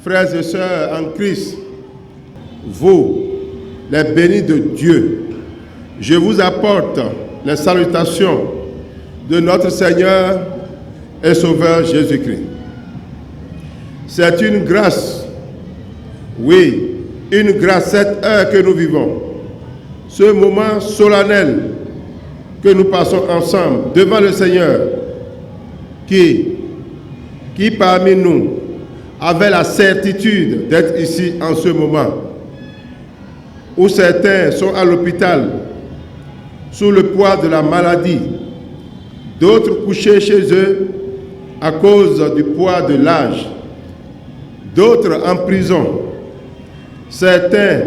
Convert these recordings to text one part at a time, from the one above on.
frères et sœurs en Christ, vous, les bénis de Dieu, je vous apporte les salutations de notre Seigneur et Sauveur Jésus-Christ. C'est une grâce, oui, une grâce, cette heure que nous vivons, ce moment solennel que nous passons ensemble devant le Seigneur, qui parmi nous avait la certitude d'être ici en ce moment, où certains sont à l'hôpital sous le poids de la maladie, d'autres couchés chez eux à cause du poids de l'âge, d'autres en prison. Certains,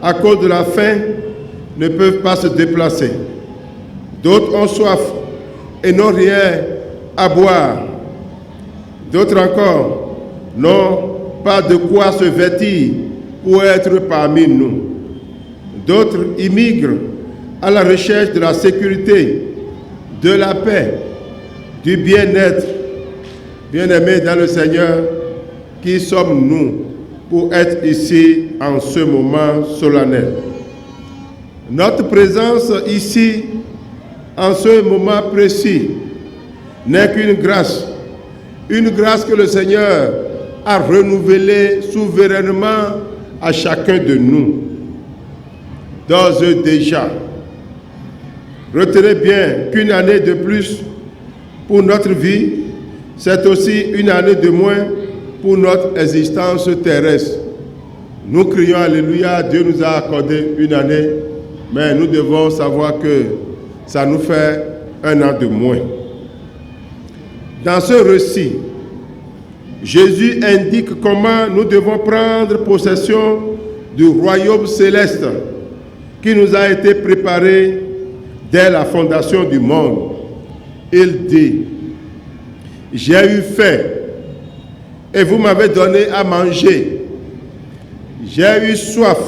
à cause de la faim, ne peuvent pas se déplacer. D'autres ont soif et n'ont rien à boire. D'autres encore n'ont pas de quoi se vêtir pour être parmi nous. D'autres immigrent à la recherche de la sécurité, de la paix, du bien-être. Bien-aimés dans le Seigneur, qui sommes-nous pour être ici en ce moment solennel? Notre présence ici, en ce moment précis, n'est qu'une grâce que le Seigneur a renouvelée souverainement à chacun de nous. D'ores et déjà, retenez bien qu'une année de plus pour notre vie, c'est aussi une année de moins pour notre existence terrestre. Nous crions Alléluia, Dieu nous a accordé une année, mais nous devons savoir que ça nous fait un an de moins. Dans ce récit, Jésus indique comment nous devons prendre possession du royaume céleste qui nous a été préparé dès la fondation du monde. Il dit, « J'ai eu faim et vous m'avez donné à manger. J'ai eu soif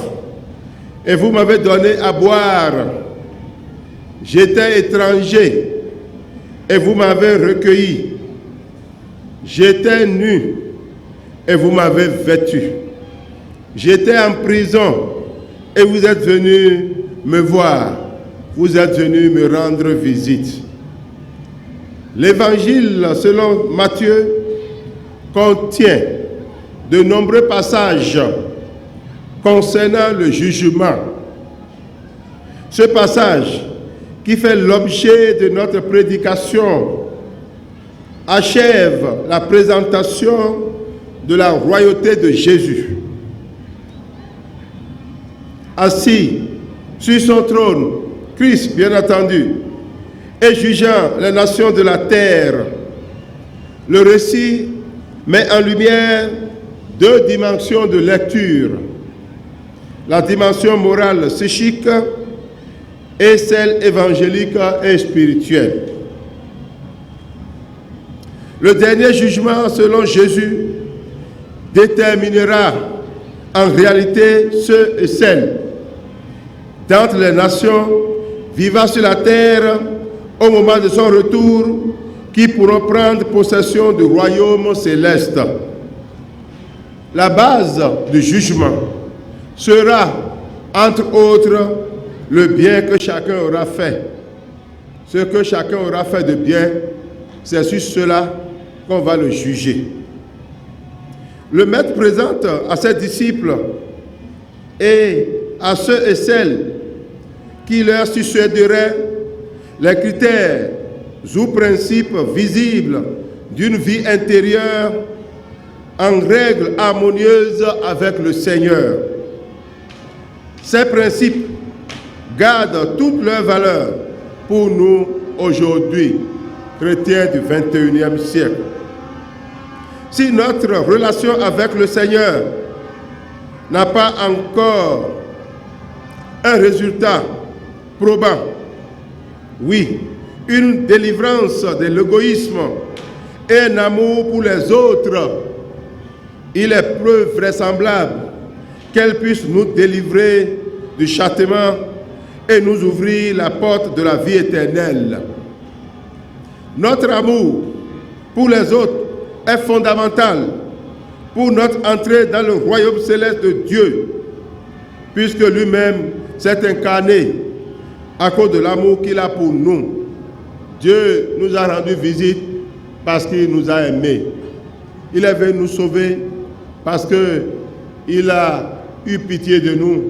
et vous m'avez donné à boire. J'étais étranger et vous m'avez recueilli. J'étais nu et vous m'avez vêtu. J'étais en prison et vous êtes venus me voir. Vous êtes venus me rendre visite. » L'évangile selon Matthieu contient de nombreux passages concernant le jugement. Ce passage, qui fait l'objet de notre prédication, achève la présentation de la royauté de Jésus. Assis sur son trône, Christ, bien entendu, et jugeant les nations de la terre, le récit met en lumière deux dimensions de lecture. La dimension morale psychique et celle évangélique et spirituelle. Le dernier jugement, selon Jésus, déterminera en réalité ceux et celles d'entre les nations vivant sur la terre au moment de son retour qui pourront prendre possession du royaume céleste. La base du jugement sera, entre autres, le bien que chacun aura fait. Ce que chacun aura fait de bien, c'est sur cela qu'on va le juger. Le Maître présente à ses disciples et à ceux et celles qui leur succéderaient les critères ou principes visibles d'une vie intérieure en règle harmonieuse avec le Seigneur. Ces principes gardent toute leur valeur pour nous aujourd'hui, chrétiens du XXIe siècle. Si notre relation avec le Seigneur n'a pas encore un résultat probant, oui, une délivrance de l'égoïsme et un amour pour les autres, il est peu vraisemblable qu'elle puisse nous délivrer du châtiment et nous ouvrir la porte de la vie éternelle. Notre amour pour les autres est fondamental pour notre entrée dans le royaume céleste de Dieu, puisque lui-même s'est incarné à cause de l'amour qu'il a pour nous. Dieu nous a rendu visite parce qu'il nous a aimés. Il est venu nous sauver parce qu'il a eu pitié de nous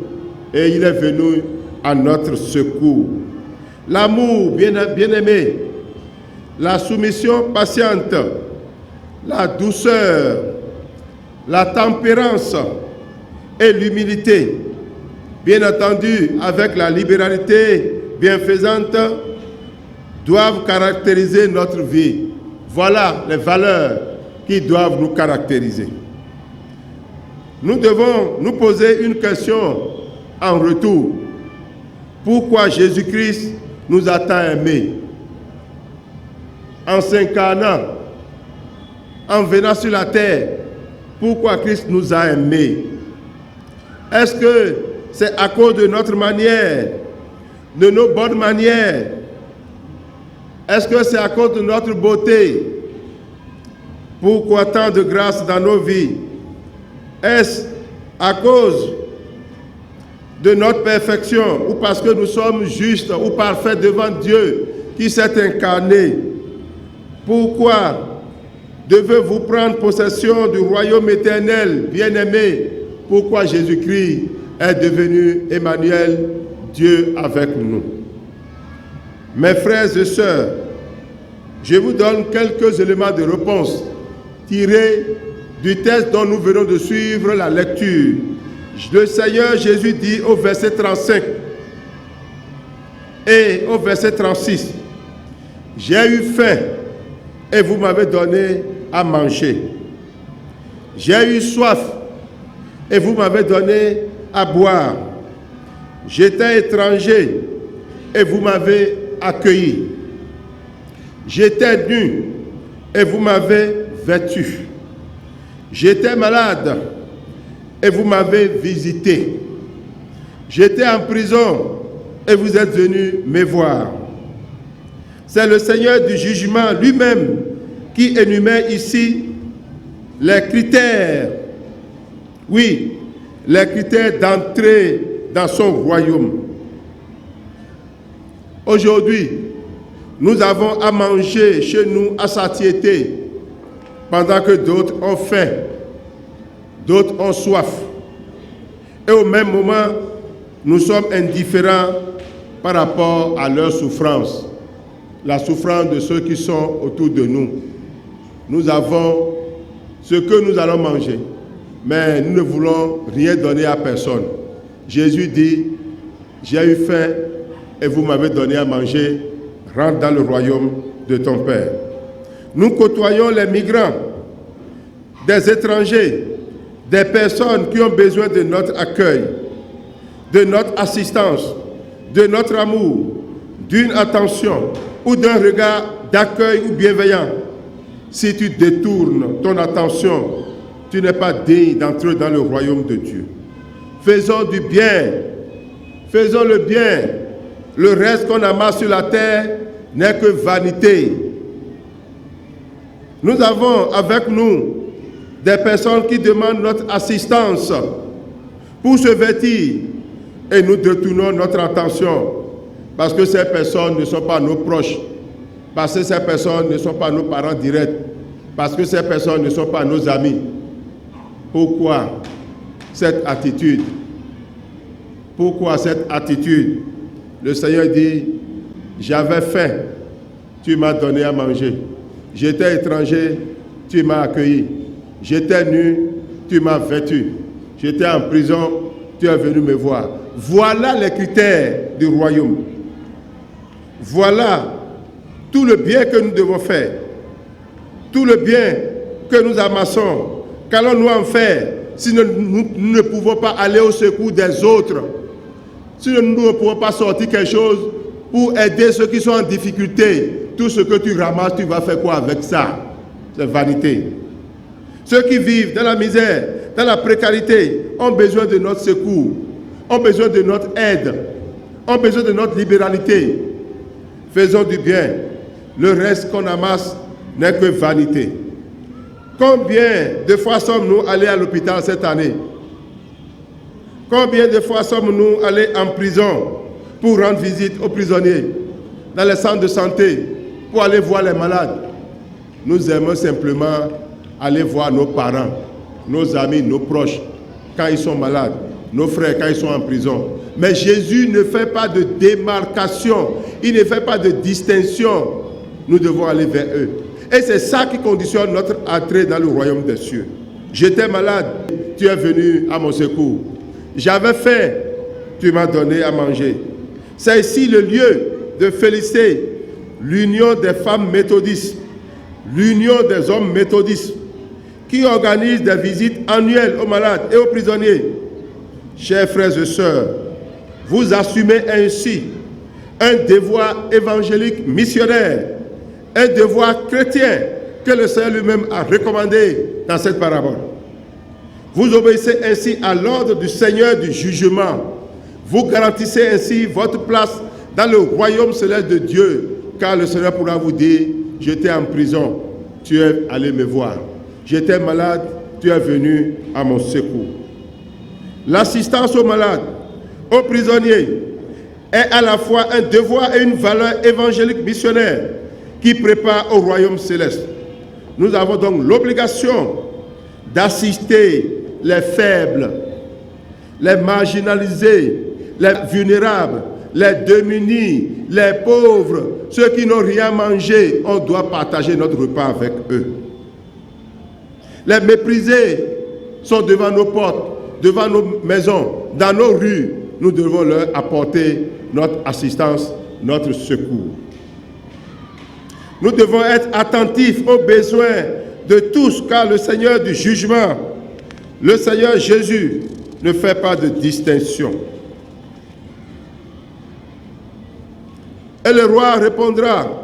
et il est venu à notre secours. L'amour bien-aimé, la soumission patiente, la douceur, la tempérance et l'humilité, bien entendu avec la libéralité bienfaisante, doivent caractériser notre vie. Voilà les valeurs qui doivent nous caractériser. Nous devons nous poser une question en retour. Pourquoi Jésus-Christ nous a tant aimés? En s'incarnant, en venant sur la terre, pourquoi Christ nous a aimés? Est-ce que c'est à cause de notre manière, de nos bonnes manières? Est-ce que c'est à cause de notre beauté? Pourquoi tant de grâce dans nos vies? Est-ce à cause de notre perfection ou parce que nous sommes justes ou parfaits devant Dieu qui s'est incarné? Pourquoi devez-vous prendre possession du royaume éternel, bien-aimé? Pourquoi Jésus-Christ est devenu Emmanuel, Dieu avec nous? Mes frères et sœurs, je vous donne quelques éléments de réponse tirés du texte dont nous venons de suivre la lecture. Le Seigneur Jésus dit au verset 35 et au verset 36, « J'ai eu faim et vous m'avez donné à manger. J'ai eu soif et vous m'avez donné à boire. J'étais étranger et vous m'avez accueilli. J'étais nu et vous m'avez vêtu. J'étais malade et vous m'avez visité. J'étais en prison et vous êtes venus me voir. » C'est le Seigneur du jugement lui-même qui énumère ici les critères, oui, les critères d'entrée dans son royaume. Aujourd'hui, nous avons à manger chez nous à satiété, pendant que d'autres ont faim, d'autres ont soif. Et au même moment, nous sommes indifférents par rapport à leur souffrance, la souffrance de ceux qui sont autour de nous. Nous avons ce que nous allons manger, mais nous ne voulons rien donner à personne. Jésus dit, « J'ai eu faim et vous m'avez donné à manger, rentre dans le royaume de ton Père. » Nous côtoyons les migrants, des étrangers, des personnes qui ont besoin de notre accueil, de notre assistance, de notre amour, d'une attention ou d'un regard d'accueil ou bienveillant. Si tu détournes ton attention, tu n'es pas digne d'entrer dans le royaume de Dieu. Faisons du bien, faisons le bien. Le reste qu'on amasse sur la terre n'est que vanité. Nous avons avec nous des personnes qui demandent notre assistance pour se vêtir et nous détournons notre attention parce que ces personnes ne sont pas nos proches, parce que ces personnes ne sont pas nos parents directs, parce que ces personnes ne sont pas nos amis. Pourquoi cette attitude? Pourquoi cette attitude? Le Seigneur dit, j'avais faim, tu m'as donné à manger. J'étais étranger, tu m'as accueilli. J'étais nu, tu m'as vêtu. J'étais en prison, tu es venu me voir. Voilà les critères du royaume. Voilà tout le bien que nous devons faire. Tout le bien que nous amassons. Qu'allons-nous en faire si nous ne pouvons pas aller au secours des autres? Si nous ne pouvons pas sortir quelque chose pour aider ceux qui sont en difficulté, tout ce que tu ramasses, tu vas faire quoi avec ça? C'est vanité. Ceux qui vivent dans la misère, dans la précarité, ont besoin de notre secours, ont besoin de notre aide, ont besoin de notre libéralité. Faisons du bien. Le reste qu'on amasse n'est que vanité. Combien de fois sommes-nous allés à l'hôpital cette année? Combien de fois sommes-nous allés en prison pour rendre visite aux prisonniers, dans les centres de santé, pour aller voir les malades? Nous aimons simplement aller voir nos parents, nos amis, nos proches, quand ils sont malades, nos frères quand ils sont en prison. Mais Jésus ne fait pas de démarcation, il ne fait pas de distinction. Nous devons aller vers eux. Et c'est ça qui conditionne notre entrée dans le royaume des cieux. J'étais malade, tu es venu à mon secours. J'avais faim, tu m'as donné à manger. C'est ici le lieu de féliciter l'union des femmes méthodistes, l'union des hommes méthodistes, qui organisent des visites annuelles aux malades et aux prisonniers. Chers frères et sœurs, vous assumez ainsi un devoir évangélique missionnaire, un devoir chrétien que le Seigneur lui-même a recommandé dans cette parabole. Vous obéissez ainsi à l'ordre du Seigneur du jugement. Vous garantissez ainsi votre place dans le royaume céleste de Dieu, car le Seigneur pourra vous dire, j'étais en prison, tu es allé me voir. J'étais malade, tu es venu à mon secours. L'assistance aux malades, aux prisonniers, est à la fois un devoir et une valeur évangélique missionnaire qui prépare au royaume céleste. Nous avons donc l'obligation d'assister les faibles, les marginalisés, les vulnérables, les démunis, les pauvres, ceux qui n'ont rien mangé. On doit partager notre repas avec eux. Les méprisés sont devant nos portes, devant nos maisons, dans nos rues. Nous devons leur apporter notre assistance, notre secours. Nous devons être attentifs aux besoins de tous, car le Seigneur du jugement, le Seigneur Jésus, ne fait pas de distinction. Et le roi répondra,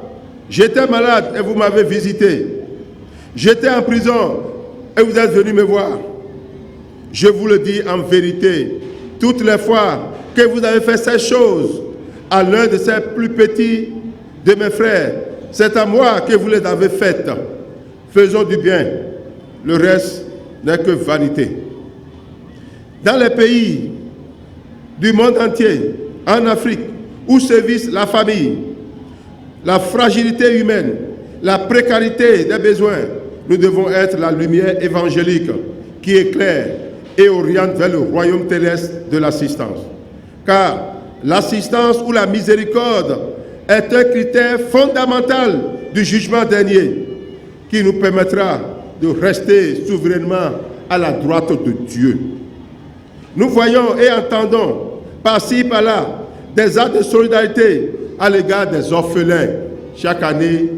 j'étais malade et vous m'avez visité. J'étais en prison et vous êtes venus me voir. Je vous le dis en vérité, toutes les fois que vous avez fait ces choses à l'un de ces plus petits de mes frères, c'est à moi que vous les avez faites. Faisons du bien, le reste n'est que vanité. Dans les pays du monde entier, en Afrique, où sévissent la famille, la fragilité humaine, la précarité des besoins, nous devons être la lumière évangélique qui éclaire et oriente vers le royaume terrestre de l'assistance. Car l'assistance ou la miséricorde est un critère fondamental du jugement dernier qui nous permettra de rester souverainement à la droite de Dieu. Nous voyons et entendons par-ci, par-là, des actes de solidarité à l'égard des orphelins. Chaque année,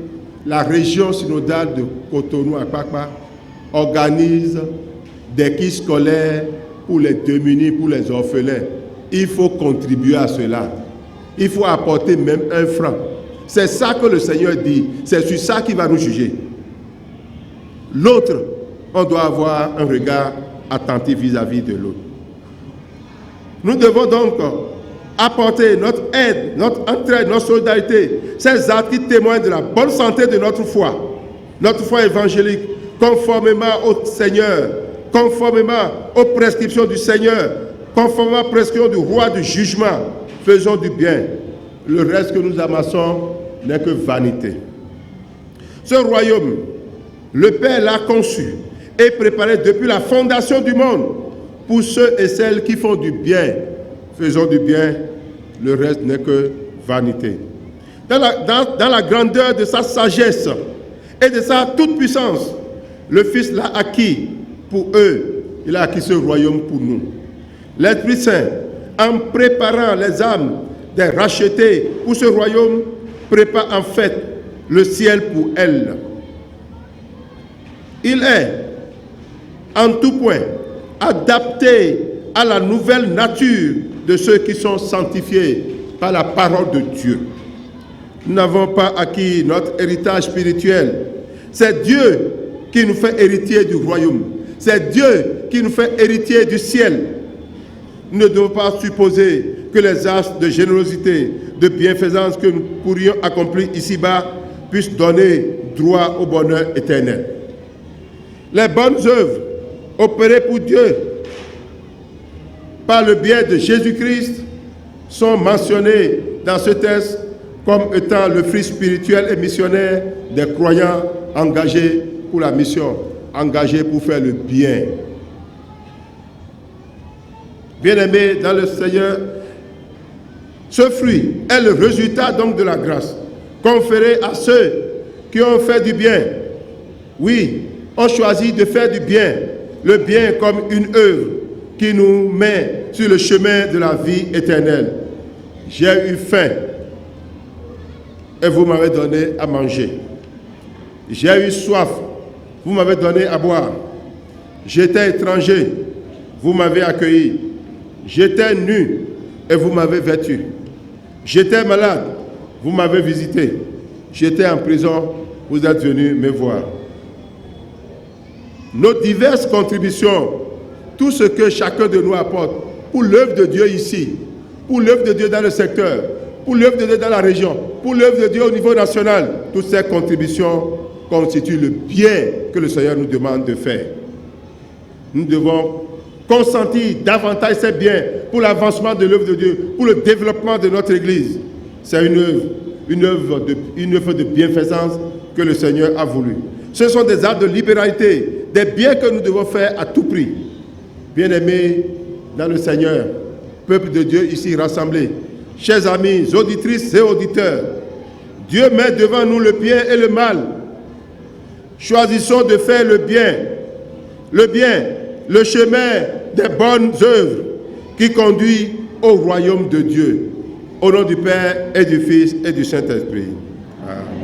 la région synodale de Cotonou à Kpakpa organise des kits scolaires pour les démunis, pour les orphelins. Il faut contribuer à cela. Il faut apporter même 1 franc. C'est ça que le Seigneur dit. C'est sur ça qu'il va nous juger. L'autre, on doit avoir un regard attentif vis-à-vis de l'autre. Nous devons donc apporter notre aide, notre entraide, notre solidarité, ces actes qui témoignent de la bonne santé de notre foi évangélique, conformément au Seigneur, conformément aux prescriptions du Seigneur, conformément aux prescriptions du roi du jugement. Faisons du bien. Le reste que nous amassons n'est que vanité. Ce royaume, le Père l'a conçu et préparé depuis la fondation du monde pour ceux et celles qui font du bien. Faisons du bien, le reste n'est que vanité. Dans la grandeur de sa sagesse et de sa toute-puissance, le Fils l'a acquis pour eux. Il a acquis ce royaume pour nous. L'Esprit Saint, en préparant les âmes des rachetés pour ce royaume, prépare en fait le ciel pour elles. Il est, en tout point, adapté à la nouvelle nature de ceux qui sont sanctifiés par la parole de Dieu. Nous n'avons pas acquis notre héritage spirituel. C'est Dieu qui nous fait héritiers du royaume. C'est Dieu qui nous fait héritiers du ciel. Nous ne devons pas supposer que les actes de générosité, de bienfaisance que nous pourrions accomplir ici-bas puissent donner droit au bonheur éternel. les bonnes œuvres opérées pour Dieu par le biais de Jésus-Christ sont mentionnées dans ce texte comme étant le fruit spirituel et missionnaire des croyants engagés pour la mission, engagés pour faire le bien. Bien-aimés dans le Seigneur, ce fruit est le résultat donc de la grâce conférée à ceux qui ont fait du bien. Oui, ont choisi de faire du bien, le bien comme une œuvre qui nous met sur le chemin de la vie éternelle. J'ai eu faim et vous m'avez donné à manger. J'ai eu soif, vous m'avez donné à boire. J'étais étranger, vous m'avez accueilli. J'étais nu et vous m'avez vêtu. J'étais malade, vous m'avez visité. J'étais en prison, vous êtes venus me voir. Nos diverses contributions, tout ce que chacun de nous apporte pour l'œuvre de Dieu ici, pour l'œuvre de Dieu dans le secteur, pour l'œuvre de Dieu dans la région, pour l'œuvre de Dieu au niveau national, toutes ces contributions constituent le bien que le Seigneur nous demande de faire. Nous devons consentir davantage ces biens pour l'avancement de l'œuvre de Dieu, pour le développement de notre Église. C'est une œuvre de bienfaisance que le Seigneur a voulu. Ce sont des actes de libéralité, des biens que nous devons faire à tout prix. Bien-aimés dans le Seigneur, peuple de Dieu ici rassemblé, chers amis, auditrices et auditeurs, Dieu met devant nous le bien et le mal. Choisissons de faire le bien, le chemin des bonnes œuvres qui conduit au royaume de Dieu. Au nom du Père et du Fils et du Saint-Esprit. Amen.